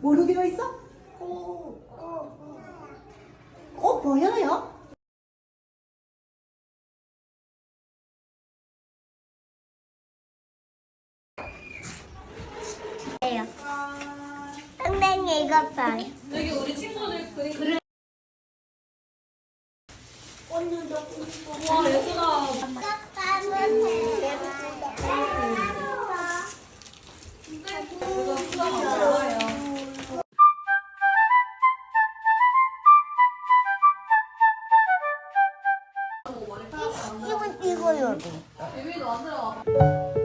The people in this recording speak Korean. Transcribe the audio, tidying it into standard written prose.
뭐로 되어 있어? 보여요? 선생님 이것 봐요. 여기 우리 친구들 그림. 와, 예쁘다. 이거 수다 좋아요. 이거 여기. 예빈이도 안 들어가.